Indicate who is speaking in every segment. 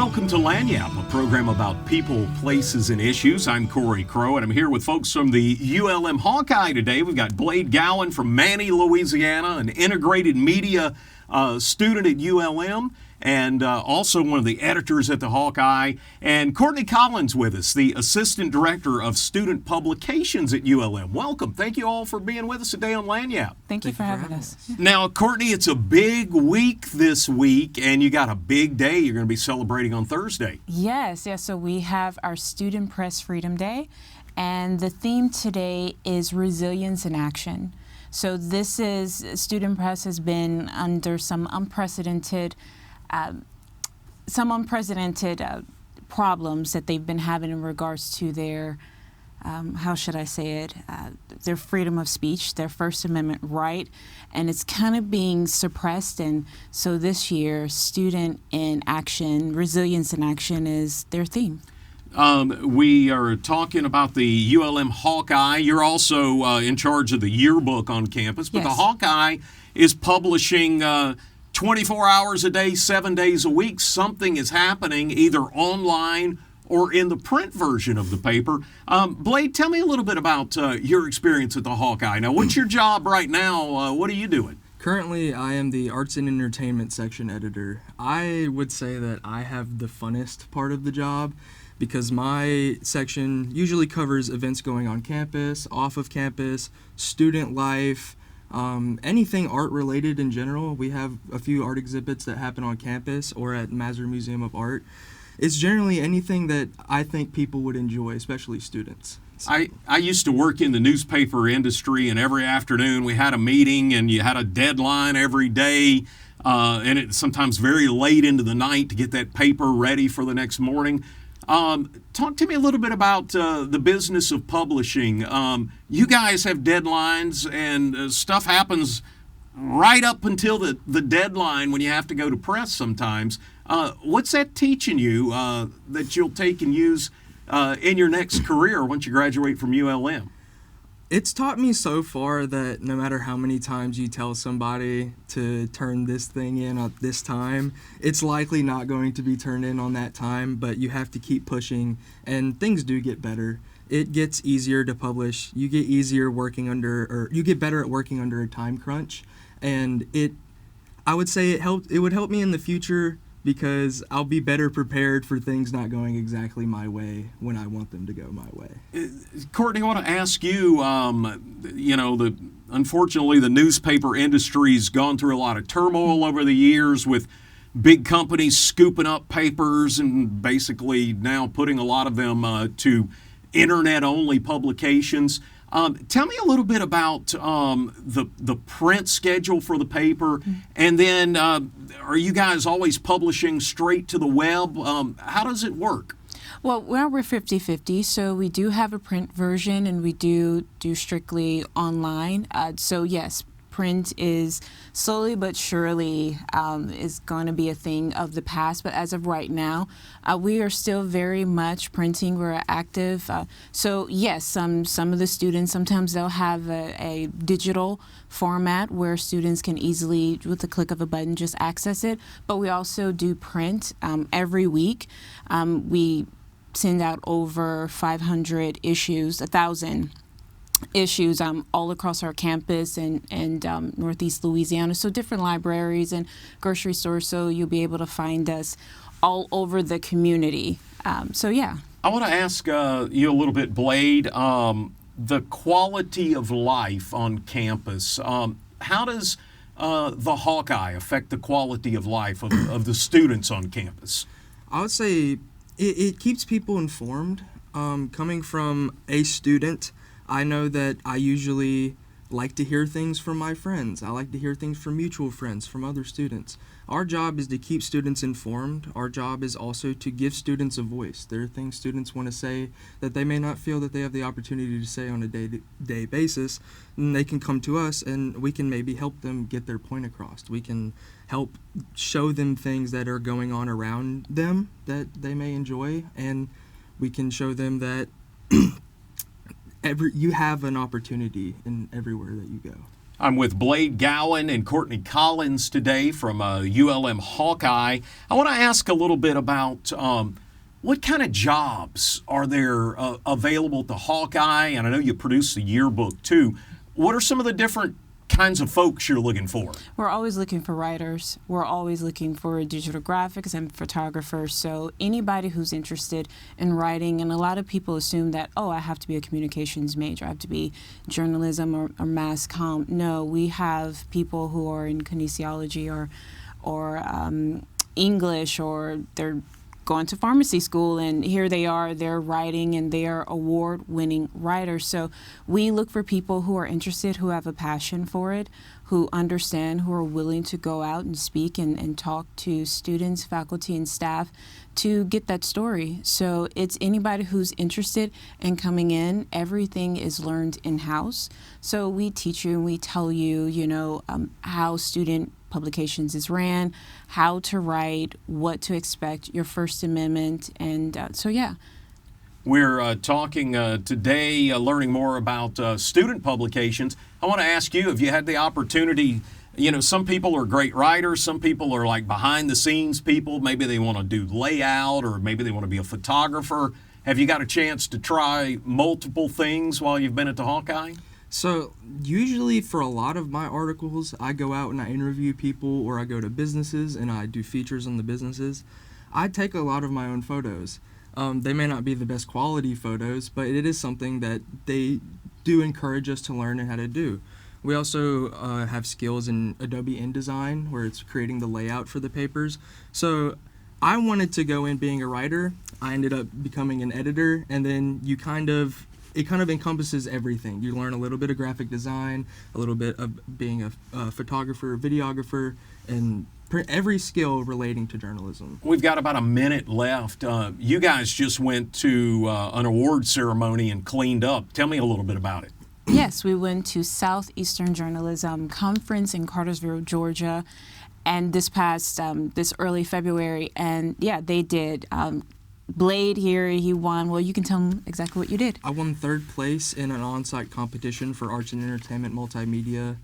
Speaker 1: Welcome to Lagniappe, a program about people, places, and issues. I'm Corey Crow, and I'm here with folks from the ULM Hawkeye today. We've got Blade Gowan from Many, Louisiana, an integrated media student at ULM, and also one of the editors at the Hawkeye, and Courtney Collins with us, the Assistant Director of Student Publications at ULM. Welcome. Thank you all for being with us today on Lagniappe.
Speaker 2: Thank you for having us.
Speaker 1: Now, Courtney, it's a big week this week, and you got a big day you're going to be celebrating on Thursday.
Speaker 2: Yes. So we have our Student Press Freedom Day, and the theme today is resilience in action. So Student Press has been under some unprecedented problems that they've been having in regards to their, their freedom of speech, their First Amendment right, and it's kind of being suppressed. And so this year, Student in Action, Resilience in Action is their theme.
Speaker 1: We are talking about the ULM Hawkeye. You're also in charge of the yearbook on campus, but
Speaker 2: Yes.
Speaker 1: The Hawkeye is publishing 24 hours a day, 7 days a week. Something is happening either online or in the print version of the paper. Blade, tell me a little bit about your experience at the Hawkeye. Now, what's your job right now? What are you doing?
Speaker 3: Currently, I am the Arts and Entertainment section editor. I would say that I have the funnest part of the job because my section usually covers events going on campus, off of campus, student life, anything art related in general. We have a few art exhibits that happen on campus or at Mazur Museum of Art. It's generally anything that I think people would enjoy, especially students.
Speaker 1: I used to work in the newspaper industry, and every afternoon we had a meeting, and you had a deadline every day, and it's sometimes very late into the night to get that paper ready for the next morning. Talk to me a little bit about the business of publishing. You guys have deadlines, and stuff happens right up until the deadline when you have to go to press sometimes. What's that teaching you that you'll take and use in your next career once you graduate from ULM?
Speaker 3: It's taught me so far that no matter how many times you tell somebody to turn this thing in at this time, it's likely not going to be turned in on that time, but you have to keep pushing, and things do get better. It gets easier to publish. You get you get better at working under a time crunch, and I would say it would help me in the future because I'll be better prepared for things not going exactly my way when I want them to go my way.
Speaker 1: Courtney, I want to ask you, unfortunately the newspaper industry's gone through a lot of turmoil over the years with big companies scooping up papers and basically now putting a lot of them to internet-only publications. Tell me a little bit about the print schedule for the paper, and then are you guys always publishing straight to the web? How does it work?
Speaker 2: Well, we're 50-50, so we do have a print version, and we do strictly online. So yes, print is slowly but surely is going to be a thing of the past, but as of right now, we are still very much printing. We're active. So yes, some of the students, sometimes they'll have a digital format where students can easily, with the click of a button, just access it. But we also do print every week. We send out over 500 issues, 1,000 issues all across our campus and Northeast Louisiana. So different libraries and grocery stores, so you'll be able to find us all over the community. Yeah.
Speaker 1: I want to ask you a little bit, Blade, the quality of life on campus. How does the Hawkeye affect the quality of life of the students on campus?
Speaker 3: I would say it keeps people informed. Coming from a student, I know that I usually like to hear things from my friends. I like to hear things from mutual friends, from other students. Our job is to keep students informed. Our job is also to give students a voice. There are things students want to say that they may not feel that they have the opportunity to say on a day-to-day basis, and they can come to us and we can maybe help them get their point across. We can help show them things that are going on around them that they may enjoy, and we can show them that you have an opportunity in everywhere that you go.
Speaker 1: I'm with Blade Gowan and Courtney Collins today from ULM Hawkeye. I want to ask a little bit about what kind of jobs are there available at the Hawkeye? And I know you produce the yearbook too. What are some of the different kinds of folks you're looking for?
Speaker 2: We're always looking for writers. We're always looking for digital graphics and photographers. So anybody who's interested in writing, and a lot of people assume that, oh, I have to be a communications major, I have to be journalism or mass comm. No, we have people who are in kinesiology or English, or they're going to pharmacy school, and here they are, they're writing, and they are award-winning writers. So we look for people who are interested, who have a passion for it, who understand, who are willing to go out and speak and talk to students, faculty, and staff to get that story. So it's anybody who's interested in coming in. Everything is learned in-house. So we teach you and we tell you, how student publications is ran, how to write, what to expect, your First Amendment, and yeah.
Speaker 1: We're talking today, learning more about student publications. I want to ask you, have you had the opportunity, some people are great writers, some people are like behind the scenes people, maybe they want to do layout, or maybe they want to be a photographer. Have you got a chance to try multiple things while you've been at the Hawkeye?
Speaker 3: So usually for a lot of my articles, I go out and I interview people, or I go to businesses and I do features on the businesses. I take a lot of my own photos. They may not be the best quality photos, but it is something that they do encourage us to learn how to do. We also have skills in Adobe InDesign, where it's creating the layout for the papers. So I wanted to go in being a writer. I ended up becoming an editor, and then it kind of encompasses everything. You learn a little bit of graphic design, a little bit of being a photographer, videographer, and every skill relating to journalism.
Speaker 1: We've got about a minute left. You guys just went to an award ceremony and cleaned up. Tell me a little bit about it.
Speaker 2: Yes, we went to Southeastern Journalism Conference in Cartersville, Georgia, and this early February, and yeah, they did. Blade here, he won. Well, you can tell him exactly what you did.
Speaker 3: I won 3rd place in an on-site competition for arts and entertainment multimedia.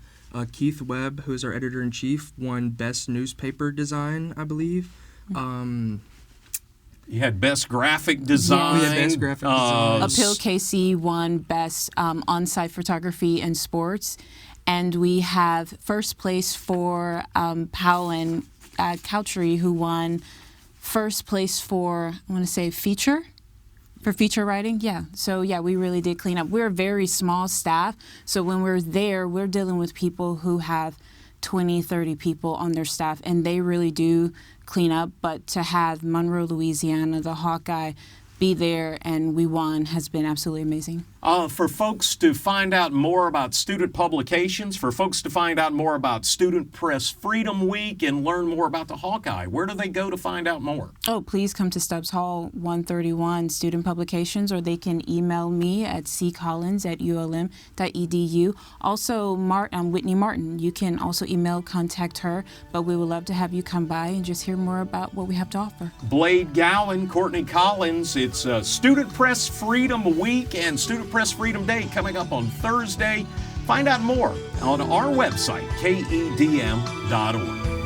Speaker 3: Keith Webb, who is our editor-in-chief, won Best Newspaper Design, I believe.
Speaker 1: You had Best Graphic Design.
Speaker 3: Yeah, Best Graphic Design.
Speaker 2: Appeal KC won Best On-Site Photography and Sports. And we have 1st place for Powell and Couchery, who won 1st place for, I want to say, feature writing. Yeah. So, yeah, we really did clean up. We're a very small staff. So when we're there, we're dealing with people who have 20, 30 people on their staff, and they really do clean up. But to have Monroe, Louisiana, the Hawkeye, be there and we won has been absolutely amazing.
Speaker 1: For folks to find out more about student publications, for folks to find out more about Student Press Freedom Week and learn more about the Hawkeye, where do they go to find out more?
Speaker 2: Oh, please come to Stubbs Hall 131 Student Publications, or they can email me at ccollins@ulm.edu. Also, Whitney Martin, you can also contact her, but we would love to have you come by and just hear more about what we have to offer.
Speaker 1: Blade Gowan, Courtney Collins, it's Student Press Freedom Week and Student Press Freedom Day coming up on Thursday. Find out more on our website, kedm.org.